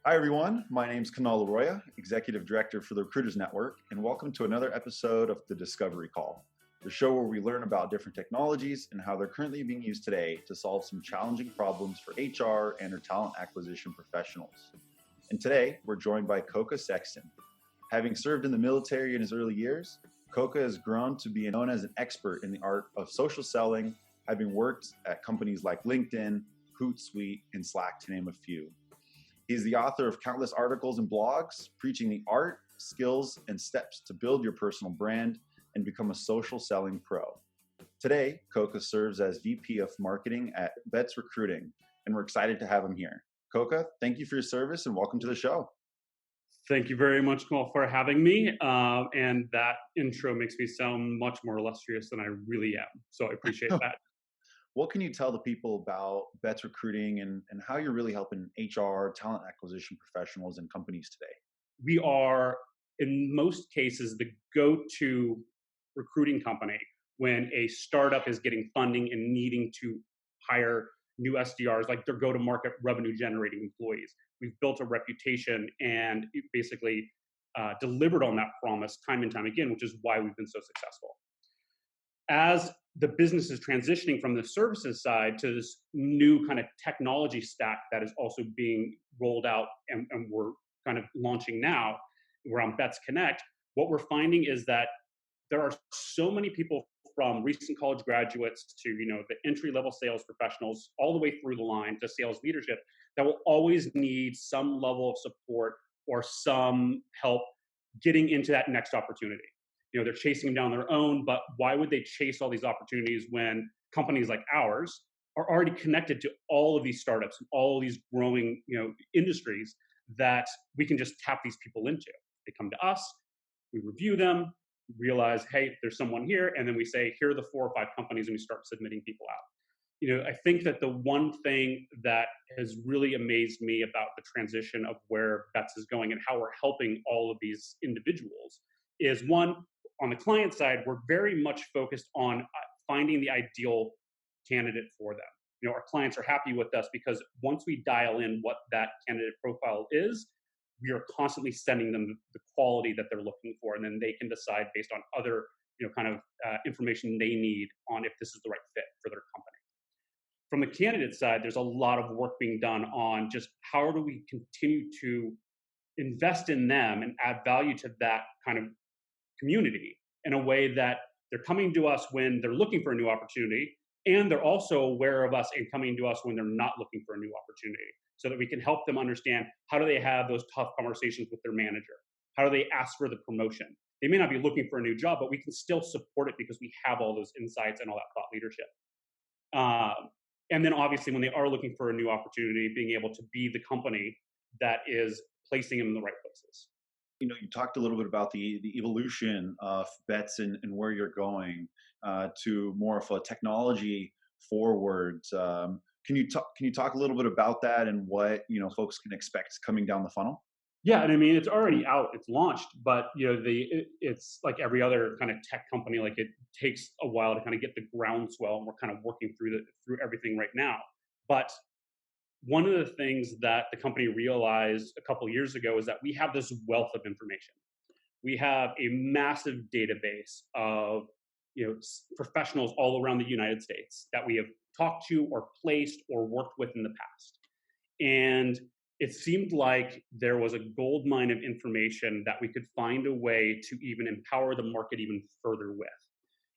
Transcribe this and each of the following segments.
Hi, everyone. My name is Kunal Arroya, Executive Director for the Recruiters Network, and welcome to another episode of the Discovery Call, the show where we learn about different technologies and how they're currently being used today to solve some challenging problems for HR and or talent acquisition professionals. And today, we're joined by Koka Sexton. Having served in the military in his early years, Koka has grown to be known as an expert in the art of social selling, having worked at companies like LinkedIn, Hootsuite, and Slack, to name a few. He's the author of countless articles and blogs preaching the art, skills, and steps to build your personal brand and become a social selling pro. Today, Koka serves as VP of Marketing at Betts Recruiting, and we're excited to have him here. Koka, thank you for your service and welcome to the show. Thank you very much, Kamal, for having me. And that intro makes me sound much more illustrious than I really am. So I appreciate that. What can you tell the people about Betts Recruiting and how you're really helping HR, talent acquisition professionals and companies today? We are, in most cases, the go-to recruiting company when a startup is getting funding and needing to hire new SDRs, like their go-to-market revenue-generating employees. We've built a reputation and basically delivered on that promise time and time again, which is why we've been so successful. As the business is transitioning from the services side to this new kind of technology stack that is also being rolled out and we're kind of launching now, we're on Betts Connect, what we're finding is that there are so many people from recent college graduates to the entry-level sales professionals all the way through the line to sales leadership that will always need some level of support or some help getting into that next opportunity. They're chasing down their own, but why would they chase all these opportunities when companies like ours are already connected to all of these startups and all of these growing industries that we can just tap these people into? They come to us, we review them, realize, hey, there's someone here, and then we say, here are the 4 or 5 companies, and we start submitting people out. I think that the one thing that has really amazed me about the transition of where Betts is going and how we're helping all of these individuals is, one, on the client side, we're very much focused on finding the ideal candidate for them. Our clients are happy with us because once we dial in what that candidate profile is, we are constantly sending them the quality that they're looking for, and then they can decide based on other information they need on if this is the right fit for their company. From the candidate side, there's a lot of work being done on just how do we continue to invest in them and add value to that kind of community in a way that they're coming to us when they're looking for a new opportunity, and they're also aware of us and coming to us when they're not looking for a new opportunity, so that we can help them understand how do they have those tough conversations with their manager, how do they ask for the promotion. They may not be looking for a new job, but we can still support it because we have all those insights and all that thought leadership. And then obviously when they are looking for a new opportunity, being able to be the company that is placing them in the right places. You talked a little bit about the evolution of Betts and where you're going to more of a technology forward. Can you talk a little bit about that and what folks can expect coming down the funnel? Yeah, and I mean it's already out, it's launched, but it's like every other kind of tech company. Like it takes a while to kind of get the groundswell, and we're kind of working through everything right now. But one of the things that the company realized a couple of years ago is that we have this wealth of information. We have a massive database of professionals all around the United States that we have talked to or placed or worked with in the past. And it seemed like there was a gold mine of information that we could find a way to even empower the market even further with.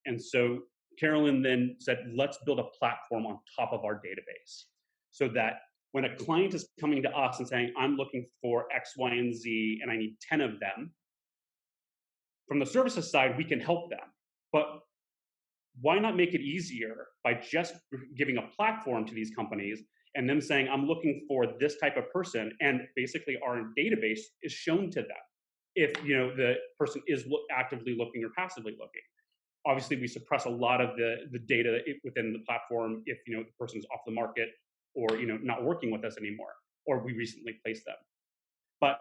And so Carolyn then said, let's build a platform on top of our database so that when a client is coming to us and saying, I'm looking for X, Y, and Z, and I need 10 of them, from the services side, we can help them. But why not make it easier by just giving a platform to these companies and them saying, I'm looking for this type of person, and basically our database is shown to them if the person is actively looking or passively looking. Obviously, we suppress a lot of the data within the platform if the person's off the market or not working with us anymore, or we recently placed them. But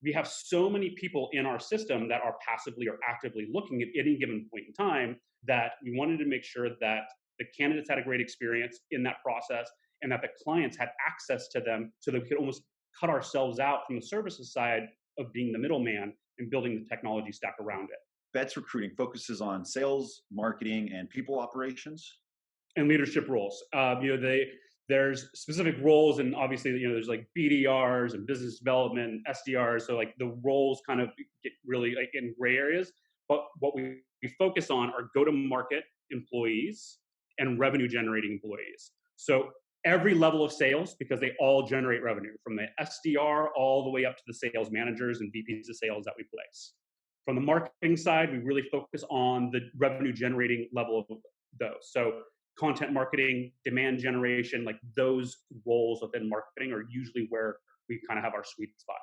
we have so many people in our system that are passively or actively looking at any given point in time that we wanted to make sure that the candidates had a great experience in that process and that the clients had access to them so that we could almost cut ourselves out from the services side of being the middleman and building the technology stack around it. Bets Recruiting focuses on sales, marketing, and people operations. And leadership roles. There's specific roles, and obviously, there's like BDRs and business development, SDRs. So like the roles kind of get really like in gray areas. But what we focus on are go-to-market employees and revenue-generating employees. So every level of sales, because they all generate revenue, from the SDR all the way up to the sales managers and VPs of sales that we place. From the marketing side, we really focus on the revenue-generating level of those. So content marketing, demand generation, like those roles within marketing are usually where we kind of have our sweet spot.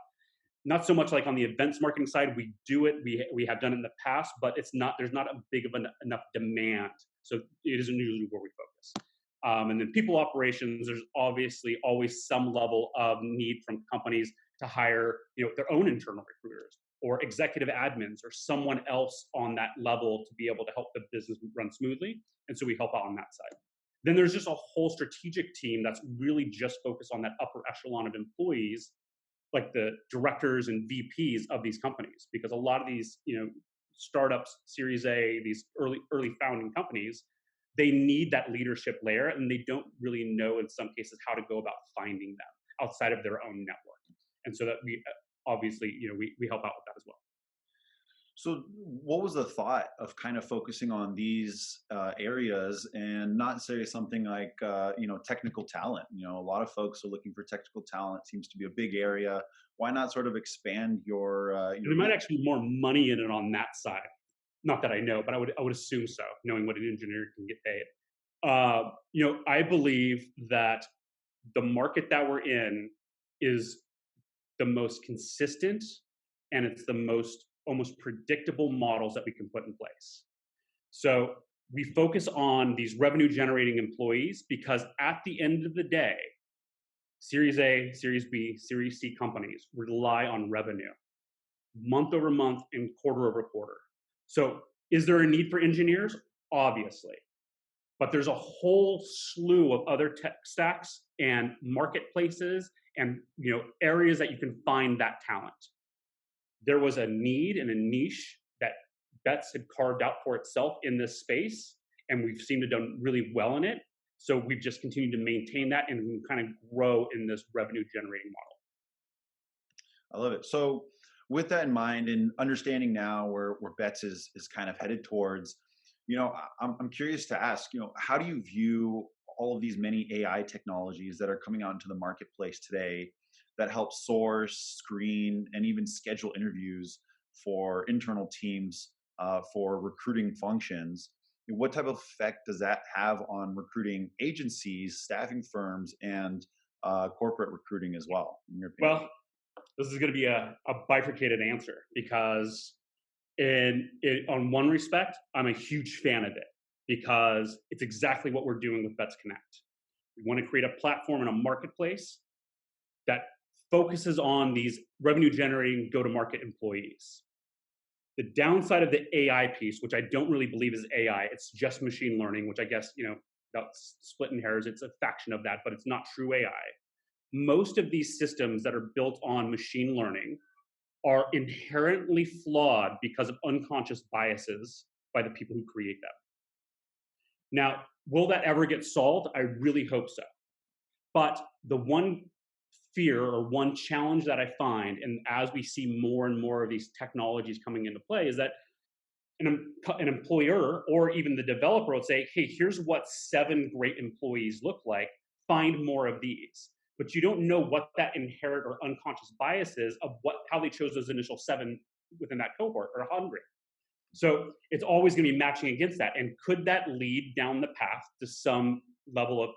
Not so much like on the events marketing side, we do it, we have done it in the past, but there's not a big of enough demand. So it isn't usually where we focus. And then people operations, there's obviously always some level of need from companies to hire, their own internal recruiters or executive admins or someone else on that level to be able to help the business run smoothly. And so we help out on that side. Then there's just a whole strategic team that's really just focused on that upper echelon of employees, like the directors and VPs of these companies, because a lot of these, startups, Series A, these early founding companies, they need that leadership layer, and they don't really know in some cases how to go about finding them outside of their own network. And so that we obviously, we help out with that as well. So, what was the thought of kind of focusing on these areas and not say something like, technical talent? A lot of folks are looking for technical talent. Seems to be a big area. Why not sort of expand your? There might actually be more money in it on that side. Not that I know, but I would assume so, knowing what an engineer can get paid. I believe that the market that we're in is the most consistent, and it's the most almost predictable models that we can put in place. So we focus on these revenue generating employees because at the end of the day, Series A, Series B, Series C companies rely on revenue month over month and quarter over quarter. So is there a need for engineers? Obviously. But there's a whole slew of other tech stacks and marketplaces and areas that you can find that talent. There was a need and a niche that Bets had carved out for itself in this space, and we've seemed to have done really well in it. So we've just continued to maintain that and kind of grow in this revenue generating model. I love it. So with that in mind and understanding now where Bets is kind of headed towards, I'm curious to ask, how do you view all of these many AI technologies that are coming out into the marketplace today that help source, screen, and even schedule interviews for internal teams for recruiting functions? What type of effect does that have on recruiting agencies, staffing firms, and corporate recruiting as well, in your opinion? Well, this is going to be a bifurcated answer because on one respect, I'm a huge fan of it because it's exactly what we're doing with Bets Connect. We want to create a platform and a marketplace that focuses on these revenue generating go-to-market employees. The downside of the AI piece, which I don't really believe is AI, it's just machine learning, which I guess, that's splitting hairs. It's a faction of that, but it's not true AI. Most of these systems that are built on machine learning are inherently flawed because of unconscious biases by the people who create them. Now, will that ever get solved? I really hope so. But the one fear or one challenge that I find, and as we see more and more of these technologies coming into play, is that an employer or even the developer will say, hey, here's what 7 great employees look like. Find more of these. But you don't know what that inherent or unconscious bias is of how they chose those initial 7 within that cohort or 100. So it's always going to be matching against that. And could that lead down the path to some level of,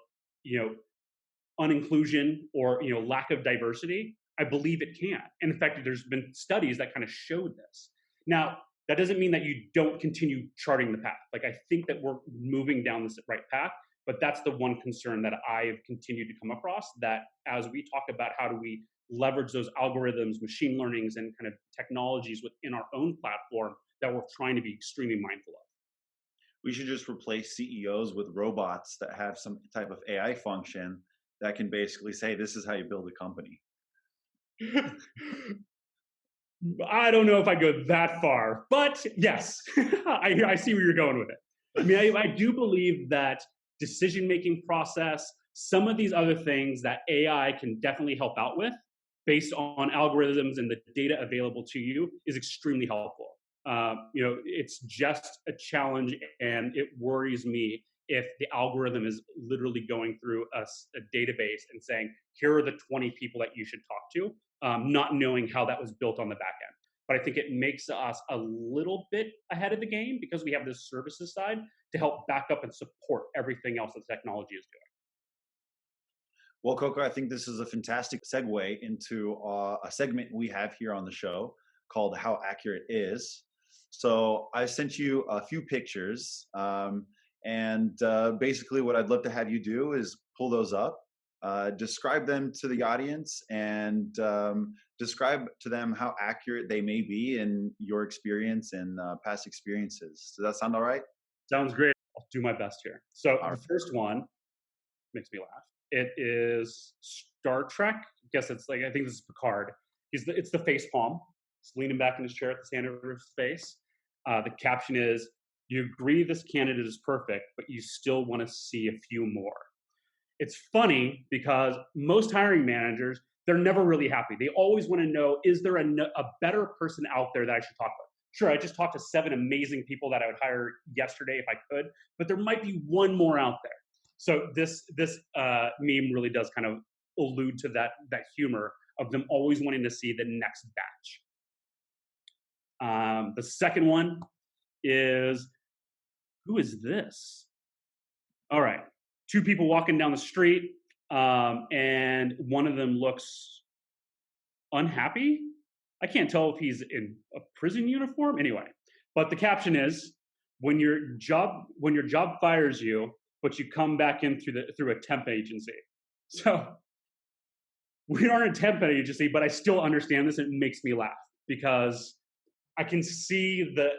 uninclusion or lack of diversity? I believe it can. And in fact, there's been studies that kind of showed this. Now, that doesn't mean that you don't continue charting the path. Like, I think that we're moving down this right path, but that's the one concern that I've continued to come across, that as we talk about how do we leverage those algorithms, machine learnings, and kind of technologies within our own platform, that we're trying to be extremely mindful of. We should just replace CEOs with robots that have some type of AI function that can basically say, this is how you build a company. I don't know if I go that far, but yes, I see where you're going with it. I mean, I do believe that decision making process, some of these other things that AI can definitely help out with, based on algorithms and the data available to you, is extremely helpful. It's just a challenge, and it worries me if the algorithm is literally going through a database and saying, here are the 20 people that you should talk to, not knowing how that was built on the back end. But I think it makes us a little bit ahead of the game because we have this services side to help back up and support everything else that technology is doing. Well, Coco, I think this is a fantastic segue into a segment we have here on the show called How Accurate Is. So I sent you a few pictures, and basically what I'd love to have you do is pull those up, describe them to the audience, and describe to them how accurate they may be in your experience and past experiences. Does that sound all right? Sounds great. I'll do my best here. So All the right. first one makes me laugh. It is Star Trek. I guess it's like, I think this is Picard. It's the face palm. He's leaning back in his chair with his hand over his face. The caption is, "You agree this candidate is perfect, but you still want to see a few more." It's funny because most hiring managers, they're never really happy. They always want to know, is there a better person out there that I should talk about? Sure, I just talked to 7 amazing people that I would hire yesterday if I could, but there might be one more out there. So this meme really does kind of allude to that humor of them always wanting to see the next batch. The second one is, who is this? All right, 2 people walking down the street, and one of them looks unhappy. I can't tell if he's in a prison uniform. Anyway, but the caption is, when your job fires you, but you come back in through a temp agency. So we aren't a temp agency, but I still understand this. And it makes me laugh because I can see the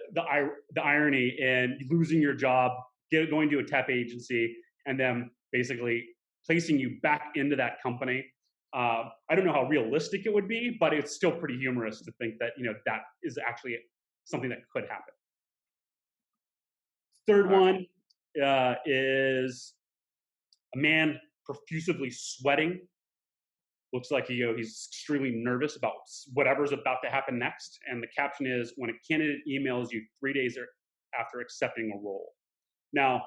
irony in losing your job, going to a temp agency, and then basically placing you back into that company. I don't know how realistic it would be, but it's still pretty humorous to think that that is actually something that could happen. Third one is a man profusely sweating. Looks like he's extremely nervous about whatever's about to happen next. And the caption is, when a candidate emails you 3 days after accepting a role. Now,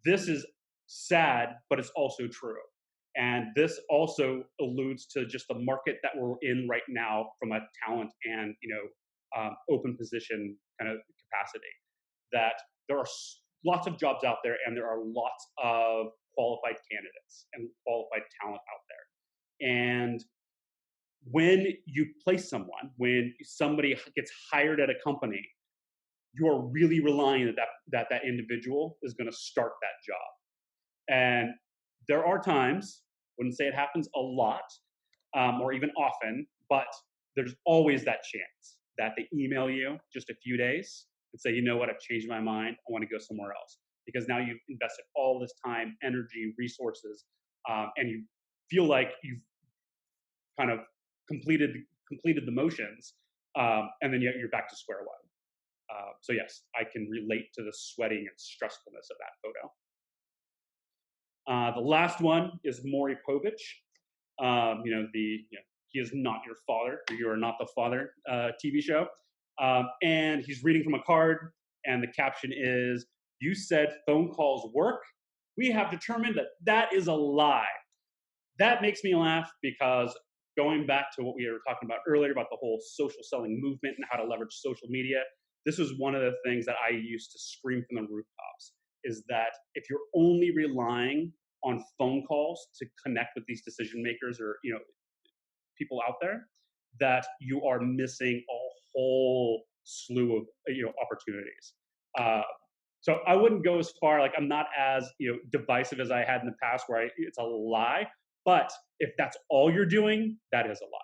this is sad, but it's also true. And this also alludes to just the market that we're in right now from a talent and open position kind of capacity. That there are lots of jobs out there, and there are lots of qualified candidates and qualified talent out there. And when you place someone, when somebody gets hired at a company, you're really relying that individual is going to start that job. And there are times, wouldn't say it happens a lot, or even often, but there's always that chance that they email you just a few days and say, you know what, I've changed my mind. I want to go somewhere else. Because now you've invested all this time, energy, resources, and you feel like you've kind of completed the motions, and then you're back to square one. So yes, I can relate to the sweating and stressfulness of that photo. The last one is Maury Povich. He is not your father, or you are not the father TV show. And he's reading from a card, and the caption is, "You said phone calls work. We have determined that is a lie." That makes me laugh because going back to what we were talking about earlier about the whole social selling movement and how to leverage social media, this was one of the things that I used to scream from the rooftops, is that if you're only relying on phone calls to connect with these decision makers or people out there, that you are missing a whole slew of opportunities. So I wouldn't go as far, like I'm not as divisive as I had in the past where it's a lie, but if that's all you're doing, that is a lie.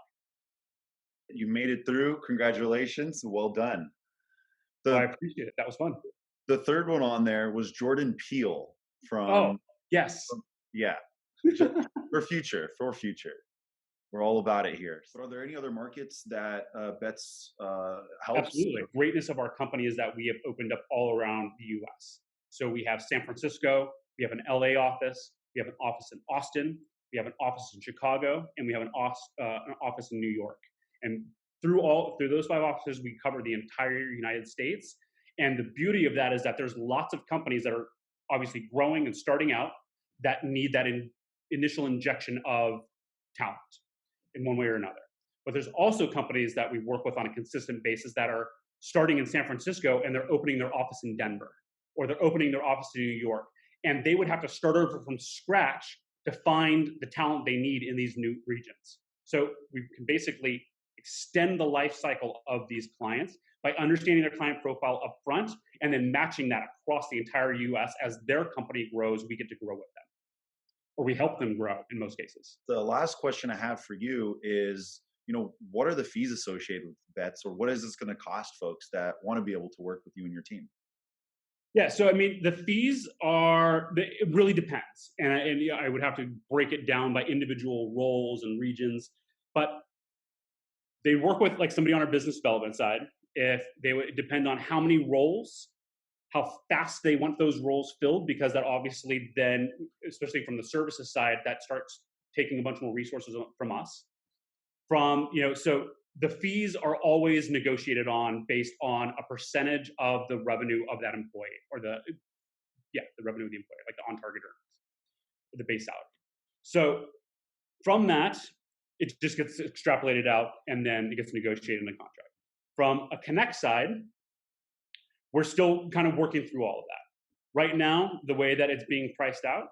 You made it through. Congratulations. Well done. I appreciate it. That was fun. The third one on there was Jordan Peele Oh, from, yes. yeah, for future. We're all about it here. But are there any other markets that Bets helps? Absolutely. Greatness of our company is that we have opened up all around the US. So we have San Francisco, we have an LA office, we have an office in Austin, we have an office in Chicago, and we have an office in New York. And through those 5 offices, we cover the entire United States. And the beauty of that is that there's lots of companies that are obviously growing and starting out that need that initial injection of talent in one way or another. But there's also companies that we work with on a consistent basis that are starting in San Francisco and they're opening their office in Denver, or they're opening their office in New York. And they would have to start over from scratch to find the talent they need in these new regions. So we can basically extend the life cycle of these clients by understanding their client profile up front and then matching that across the entire US. As their company grows, we get to grow with them, or we help them grow in most cases. The last question I have for you is, what are the fees associated with Bets, or what is this going to cost folks that want to be able to work with you and your team? Yeah, so I mean, the fees it really depends. And I would have to break it down by individual roles and regions, but they work with like somebody on our business development side. If they would depend on how many roles, how fast they want those roles filled, because that obviously then, especially from the services side, that starts taking a bunch more resources from us. So the fees are always negotiated on based on a percentage of the revenue of that employee, or the revenue of the employee, like the on-target earnings, the base salary. So from that, it just gets extrapolated out and then it gets negotiated in the contract. From a Connect side, we're still kind of working through all of that. Right now, the way that it's being priced out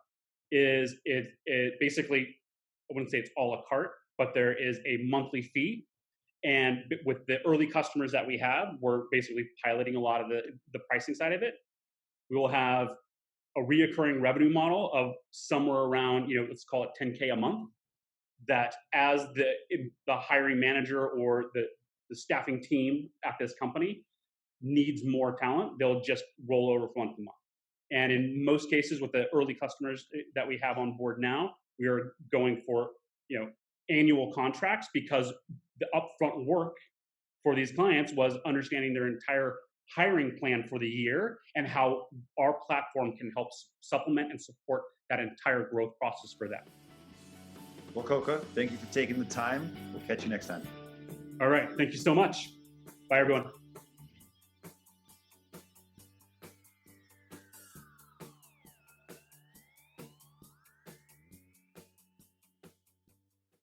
is it basically, I wouldn't say it's a la carte, but there is a monthly fee. And with the early customers that we have, we're basically piloting a lot of the pricing side of it. We will have a reoccurring revenue model of somewhere around, let's call it 10K a month, that as the hiring manager or the staffing team at this company needs more talent, they'll just roll over from month to month. And in most cases, with the early customers that we have on board now, we are going for annual contracts, because the upfront work for these clients was understanding their entire hiring plan for the year and how our platform can help supplement and support that entire growth process for them. Well, Coca, thank you for taking the time. We'll catch you next time. All right. Thank you so much. Bye, everyone.